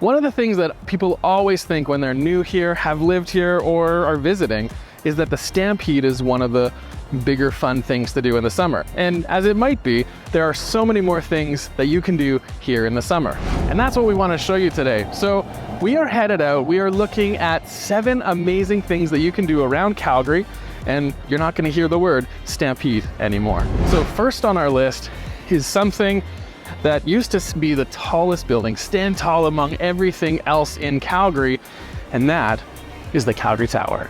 One of the things that people always think when they're new here, have lived here, or are visiting is that the Stampede is one of the bigger fun things to do in the summer. And as it might be, there are so many more things that you can do here in the summer. And that's what we want to show you today. So we are headed out. We are looking at 7 amazing things that you can do around Calgary, and you're not going to hear the word Stampede anymore. So first on our list is something that used to be the tallest building, stand tall among everything else in Calgary, and that is the Calgary Tower.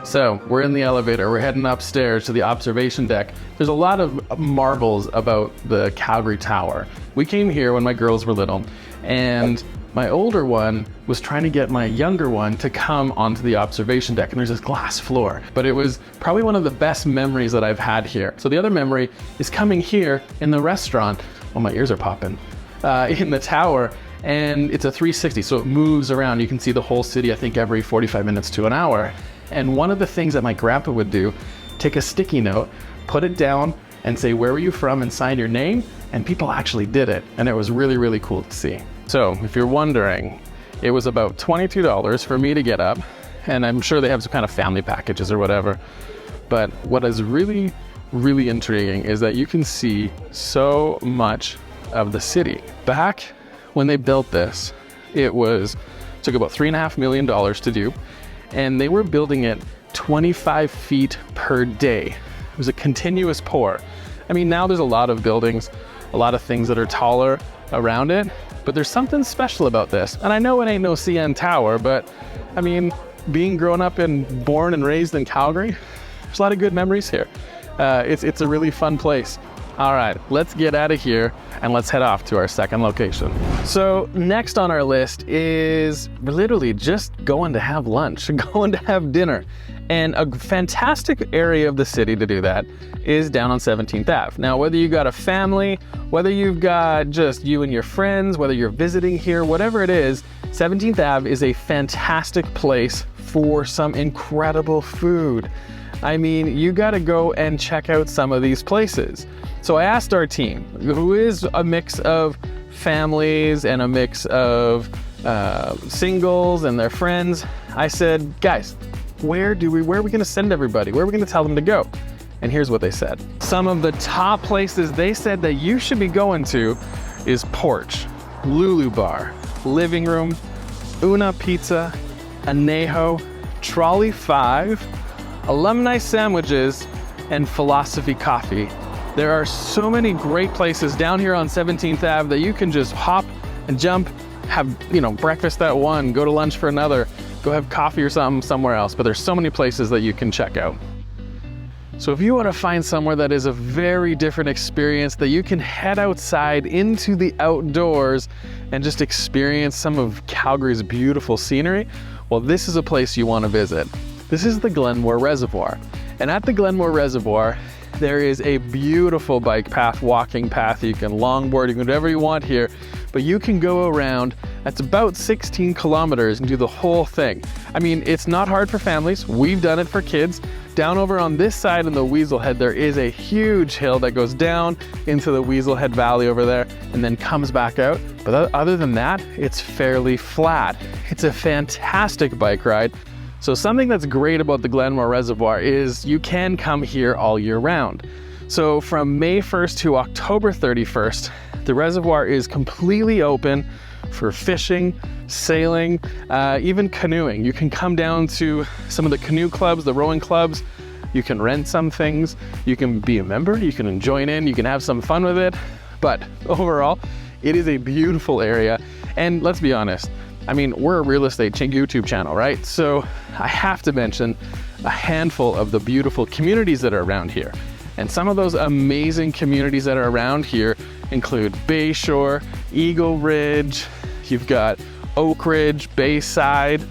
So we're in the elevator, we're heading upstairs to the observation deck. There's a lot of marvels about the Calgary Tower. We came here when my girls were little, and my older one was trying to get my younger one to come onto the observation deck, and there's this glass floor. But it was probably one of the best memories that I've had here. So the other memory is coming here in the restaurant. Oh, my ears are popping. In the tower, and it's a 360, so it moves around. You can see the whole city, I think, every 45 minutes to an hour. And one of the things that my grandpa would do, take a sticky note, put it down, and say, where were you from, and sign your name, and people actually did it. And it was really, really cool to see. So if you're wondering, it was about $22 for me to get up, and I'm sure they have some kind of family packages or whatever. But what is really, really intriguing is that you can see so much of the city. Back when they built this, it took about $3.5 million to do, and they were building it 25 feet per day. It was a continuous pour. I mean, now there's a lot of buildings, a lot of things that are taller around it, but there's something special about this. And I know it ain't no CN Tower, but I mean, being grown up and born and raised in Calgary, there's a lot of good memories here. It's a really fun place. All right, let's get out of here and let's head off to our second location. So next on our list is literally just going to have lunch, going to have dinner. And a fantastic area of the city to do that is down on 17th Ave. Now, whether you got a family, whether you've got just you and your friends, whether you're visiting here, whatever it is, 17th Ave is a fantastic place for some incredible food. I mean, you gotta go and check out some of these places. So I asked our team, who is a mix of families and a mix of singles and their friends. I said, guys, where are we gonna send everybody? Where are we gonna tell them to go? And here's what they said. Some of the top places they said that you should be going to is Porch, Lulu Bar, Living Room, Una Pizza, Anejo, Trolley 5, Alumni Sandwiches, and Philosophy Coffee. There are so many great places down here on 17th Ave that you can just hop and jump, have, breakfast at one, go to lunch for another, go have coffee or something somewhere else. But there's so many places that you can check out. So if you want to find somewhere that is a very different experience, that you can head outside into the outdoors and just experience some of Calgary's beautiful scenery, well, this is a place you want to visit. This is the Glenmore Reservoir. And at the Glenmore Reservoir, there is a beautiful bike path, walking path. You can longboard, you can do whatever you want here, but you can go around. That's about 16 kilometers and do the whole thing. I mean, it's not hard for families. We've done it for kids. Down over on this side in the Weaselhead, there is a huge hill that goes down into the Weaselhead Valley over there and then comes back out. But other than that, it's fairly flat. It's a fantastic bike ride. So something that's great about the Glenmore Reservoir is you can come here all year round. So from May 1st to October 31st, the reservoir is completely open for fishing, sailing, even canoeing. You can come down to some of the canoe clubs, the rowing clubs. You can rent some things. You can be a member. You can join in. You can have some fun with it. But overall, it is a beautiful area. And let's be honest, I mean, we're a real estate YouTube channel, right? So I have to mention a handful of the beautiful communities that are around here. And some of those amazing communities that are around here include Bayshore, Eagle Ridge, you've got Oak Ridge, Bayside,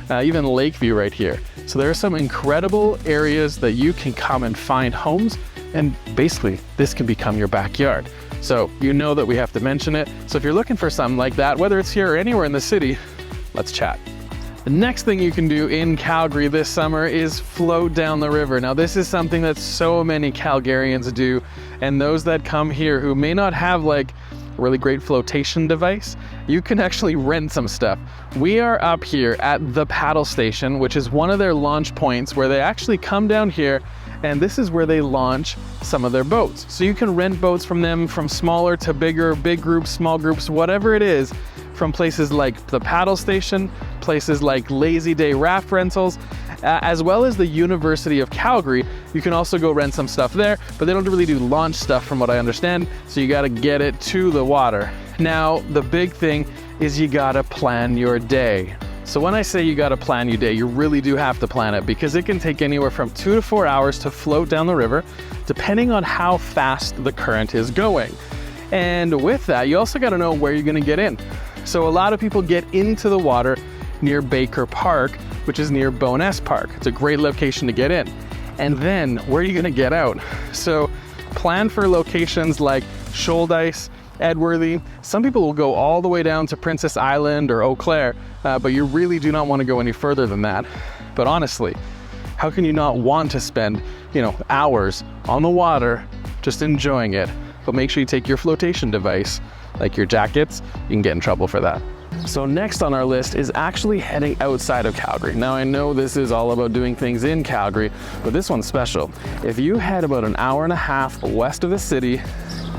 even Lakeview right here. So there are some incredible areas that you can come and find homes, and basically this can become your backyard. So you know that we have to mention it. So if you're looking for something like that, whether it's here or anywhere in the city, let's chat. The next thing you can do in Calgary this summer is float down the river. Now this is something that so many Calgarians do, and those that come here who may not have like a really great flotation device, you can actually rent some stuff. We are up here at the paddle station, which is one of their launch points where they actually come down here, and this is where they launch some of their boats. So you can rent boats from them, from smaller to bigger, big groups, small groups, whatever it is, from places like the paddle station, places like Lazy Day raft rentals, as well as the University of Calgary. You can also go rent some stuff there, but they don't really do launch stuff from what I understand, so you gotta get it to the water. Now, the big thing is you gotta plan your day. So when I say you gotta plan your day, you really do have to plan it, because it can take anywhere from 2 to 4 hours to float down the river, depending on how fast the current is going. And with that, you also gotta know where you're gonna get in. So a lot of people get into the water near Baker Park, which is near Bowness Park. It's a great location to get in. And then where are you gonna get out? So plan for locations like Shoaldice, Edworthy. Some people will go all the way down to Princess Island or Eau Claire, but you really do not want to go any further than that. But honestly, how can you not want to spend, hours on the water just enjoying it? But make sure you take your flotation device, like your jackets. You can get in trouble for that. So next on our list is actually heading outside of Calgary. Now I know this is all about doing things in Calgary, but this one's special. If you head about an hour and a half west of the city,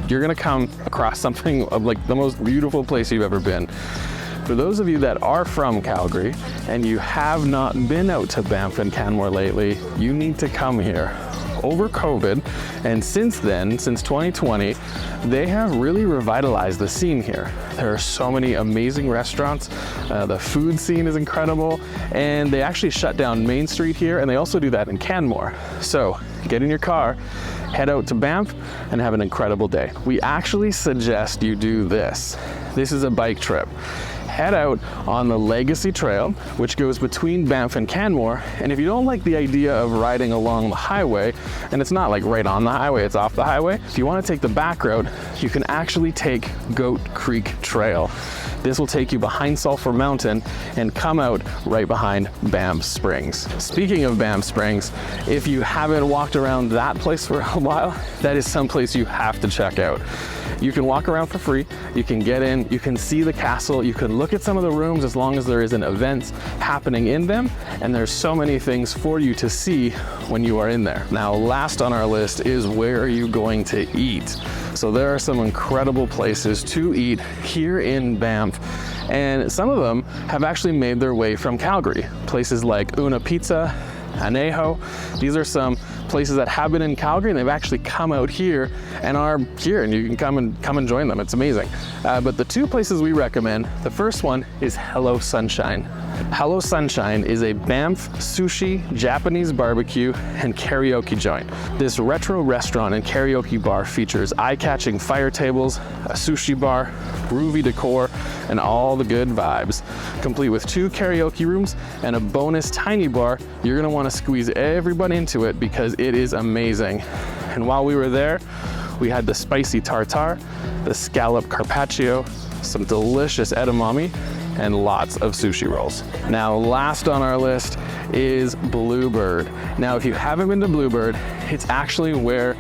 you're gonna come across something of like the most beautiful place you've ever been. For those of you that are from Calgary and you have not been out to Banff and Canmore lately, you need to come here. Over COVID, and since then, since 2020, they have really revitalized the scene here. There are so many amazing restaurants, the food scene is incredible, and they actually shut down Main Street here, and they also do that in Canmore. So get in your car, head out to Banff, and have an incredible day. We actually suggest you do this. This is a bike trip. Head out on the Legacy Trail, which goes between Banff and Canmore, and if you don't like the idea of riding along the highway, and it's not like right on the highway, it's off the highway, if you want to take the back road, you can actually take Goat Creek Trail. This will take you behind Sulphur Mountain and come out right behind Banff Springs. Speaking of Banff Springs, if you haven't walked around that place for a while, that is someplace you have to check out. You can walk around for free, you can get in, you can see the castle, you can look at some of the rooms as long as there isn't events happening in them, and there's so many things for you to see when you are in there. Now, last on our list is where are you going to eat? So there are some incredible places to eat here in Banff, and some of them have actually made their way from Calgary. Places like Una Pizza, Anejo. These are some places that have been in Calgary and they've actually come out here and are here, and you can come and join them. It's amazing. But the two places we recommend, the first one is Hello Sunshine. Hello Sunshine is a Banff sushi, Japanese barbecue, and karaoke joint. This retro restaurant and karaoke bar features eye-catching fire tables, a sushi bar, groovy decor, and all the good vibes. Complete with 2 karaoke rooms and a bonus tiny bar, you're gonna wanna squeeze everybody into it because it is amazing. And while we were there, we had the spicy tartare, the scallop carpaccio, some delicious edamame, and lots of sushi rolls. Now, last on our list is Bluebird. Now, if you haven't been to Bluebird, it's actually where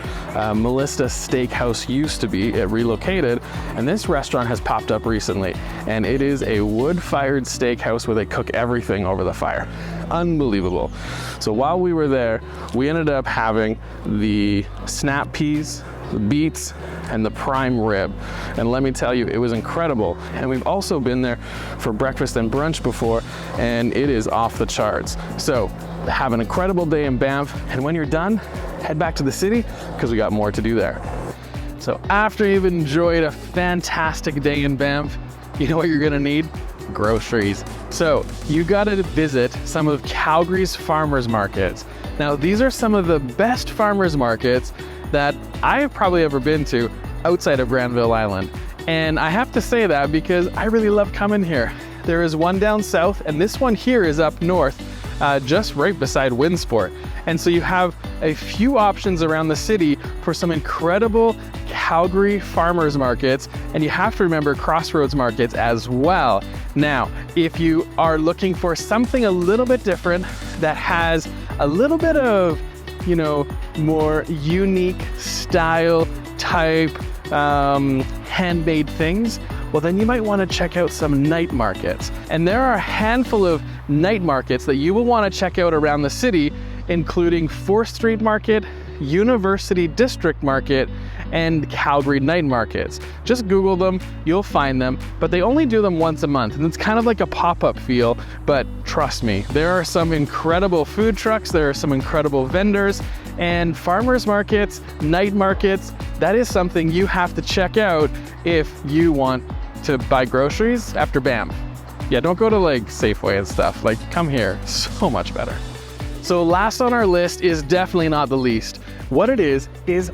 Melissa Steakhouse used to be. It relocated, and this restaurant has popped up recently, and it is a wood-fired steakhouse where they cook everything over the fire. Unbelievable. So while we were there, we ended up having the snap peas, the beets, and the prime rib. And let me tell you, it was incredible. And we've also been there for breakfast and brunch before, and it is off the charts. So have an incredible day in Banff, and when you're done, head back to the city because we got more to do there. So after you've enjoyed a fantastic day in Banff, you know what you're gonna need? Groceries. So you gotta visit some of Calgary's farmers markets. Now, these are some of the best farmers markets that I have probably ever been to outside of Granville Island. And I have to say that because I really love coming here. There is one down south, and this one here is up north. just right beside Winsport. And so you have a few options around the city for some incredible Calgary farmers markets, and you have to remember crossroads markets as well. Now, if you are looking for something a little bit different that has a little bit of, you know, more unique style type handmade things, well then you might want to check out some night markets. And there are a handful of night markets that you will want to check out around the city, including 4th Street Market, University District Market, and Calgary Night Markets. Just Google them, you'll find them, but they only do them once a month, and it's kind of like a pop-up feel, but trust me, there are some incredible food trucks, there are some incredible vendors, and farmers markets, night markets, that is something you have to check out if you want to buy groceries after Banff. Yeah, don't go to like Safeway and stuff, like come here, so much better. So last on our list is definitely not the least. What it is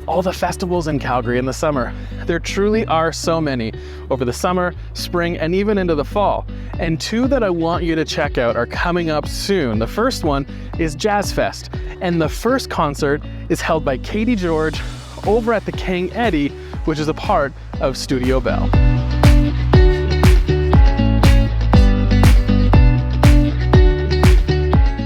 all the festivals in Calgary in the summer. There truly are so many over the summer, spring, and even into the fall. And two that I want you to check out are coming up soon. The first one is Jazz Fest, and the first concert is held by Katie George over at the King Eddie, which is a part of Studio Bell.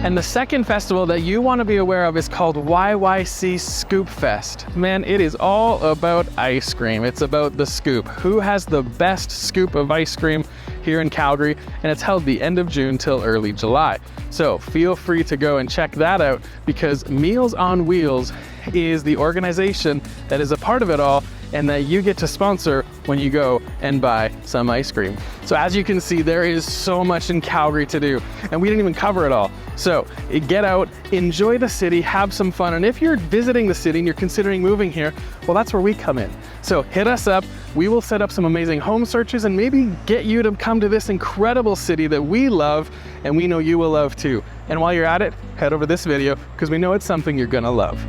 And the second festival that you want to be aware of is called YYC Scoop Fest. Man, it is all about ice cream. It's about the scoop. Who has the best scoop of ice cream here in Calgary? And it's held the end of June till early July. So feel free to go and check that out, because Meals on Wheels is the organization that is a part of it all, and that you get to sponsor when you go and buy some ice cream. So as you can see, there is so much in Calgary to do, and we didn't even cover it all. So get out, enjoy the city, have some fun, and if you're visiting the city and you're considering moving here, well, that's where we come in. So hit us up, we will set up some amazing home searches and maybe get you to come to this incredible city that we love, and we know you will love too. And while you're at it, head over this video, because we know it's something you're gonna love.